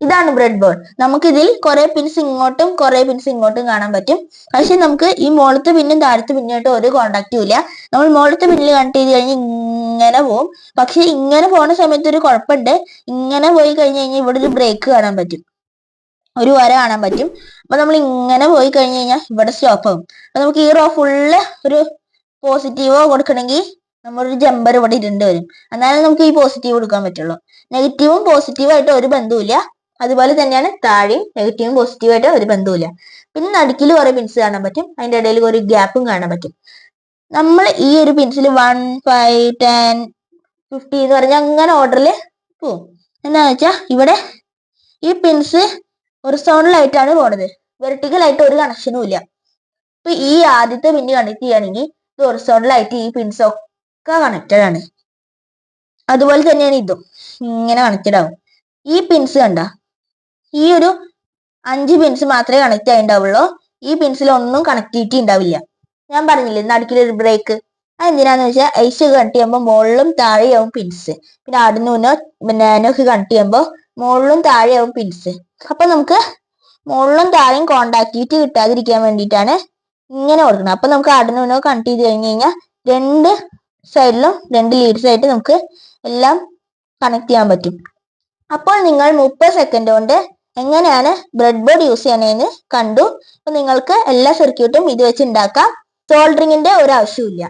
ഇതാണ് bread board. നമുക്ക് ഇതിൽ കുറെ പിൻസ് ഇങ്ങോട്ടും കുറെ പിൻസ് ഇങ്ങോട്ടും കാണാൻ പറ്റും. പക്ഷെ നമുക്ക് ഈ മുകളത്തെ പിന്നും താഴത്തെ പിന്നുമായിട്ട് ഒരു കോണ്ടാക്റ്റും ഇല്ല. നമ്മൾ മുകളത്തെ പിന്നിൽ കണക്ട് ചെയ്ത് കഴിഞ്ഞ് ഇങ്ങനെ പോകും. പക്ഷെ ഇങ്ങനെ പോകുന്ന സമയത്ത് ഒരു കുഴപ്പമുണ്ട്. ഇങ്ങനെ പോയി കഴിഞ്ഞ് കഴിഞ്ഞാൽ ഇവിടെ ഒരു ബ്രേക്ക് കാണാൻ പറ്റും, ഒരു വര കാണാൻ പറ്റും. അപ്പൊ നമ്മൾ ഇങ്ങനെ പോയി കഴിഞ്ഞ് കഴിഞ്ഞാൽ ഇവിടെ സ്റ്റോപ്പ് ആവും. അപ്പൊ നമുക്ക് ഈ റോ ഫുള്ള് ഒരു പോസിറ്റീവോ കൊടുക്കണമെങ്കിൽ നമ്മളൊരു ജമ്പർ ഇവിടെ ഇടേണ്ടി വരും. എന്നാലും നമുക്ക് ഈ പോസിറ്റീവ് കൊടുക്കാൻ പറ്റുള്ളൂ. നെഗറ്റീവും പോസിറ്റീവായിട്ട് ഒരു ബന്ധവുമില്ല. അതുപോലെ തന്നെയാണ് താഴെയും നെഗറ്റീവും പോസിറ്റീവായിട്ട് ഒരു ബന്ധവുമില്ല. പിന്നെ നടുക്കിൽ കുറെ പിൻസ് കാണാൻ പറ്റും, അതിന്റെ ഇടയിൽ ഒരു ഗ്യാപ്പും കാണാൻ പറ്റും. നമ്മൾ ഈ ഒരു പിൻസിൽ 1, 5, 10, 50 എന്ന് പറഞ്ഞാൽ അങ്ങനെ ഓർഡറിൽ പോവും. എന്താന്ന് വെച്ചാൽ ഇവിടെ ഈ പിൻസ് ഹൊറിസോണ്ടലായിട്ടാണ് പോണത്, വെർട്ടിക്കൽ ആയിട്ട് ഒരു കണക്ഷനും ഇല്ല. ഇപ്പൊ ഈ ആദ്യത്തെ പിന്ന് കണക്ട് ചെയ്യുകയാണെങ്കിൽ ഇത് ഹൊറിസോണ്ടലായിട്ട് ഈ പിൻസ് ഒക്കെ കണക്റ്റഡ് ആണ്. അതുപോലെ തന്നെയാണ് ഇതും ഇങ്ങനെ കണക്റ്റഡ് ആവും. ഈ പിൻസ് കണ്ട, ഈ ഒരു 5 പിൻസ് മാത്രമേ കണക്ട് ആയിണ്ടാവുള്ളൂ. ഈ പിൻസിൽ ഒന്നും കണക്ടിവിറ്റി ഉണ്ടാവില്ല. ഞാൻ പറഞ്ഞില്ലേ നടുക്കിലൊരു ബ്രേക്ക്, അതെന്തിനാന്ന് വെച്ചാൽ ഐസ് കണക്ട് ചെയ്യുമ്പോൾ മുകളിലും താഴെയാവും പിൻസ്. പിന്നെ ആർഡിനോ നാനോ ഒക്കെ കണക്ട് ചെയ്യുമ്പോൾ മുകളിലും താഴെയാവും പിൻസ്. അപ്പൊ നമുക്ക് മുകളിലും താഴെയും കോണ്ടാക്ടിവിറ്റി കിട്ടാതിരിക്കാൻ വേണ്ടിയിട്ടാണ് ഇങ്ങനെ കൊടുക്കുന്നത്. അപ്പൊ നമുക്ക് ആർഡിനോ കണക്ട് ചെയ്ത് കഴിഞ്ഞ് കഴിഞ്ഞാൽ രണ്ട് സൈഡിലും 2 ലീഡ്സ് ആയിട്ട് നമുക്ക് എല്ലാം കണക്ട് ചെയ്യാൻ പറ്റും. അപ്പോൾ നിങ്ങൾ 30 സെക്കൻഡ് കൊണ്ട് എങ്ങനെയാണ് ബ്രെഡ് ബോർഡ് യൂസ് ചെയ്യണതെന്ന് കണ്ടു. അപ്പൊ നിങ്ങൾക്ക് എല്ലാ സർക്യൂട്ടും ഇത് വെച്ച് ഉണ്ടാക്കാം. സോൾഡറിങ്ങിന്റെ ഒരു ആവശ്യമില്ല.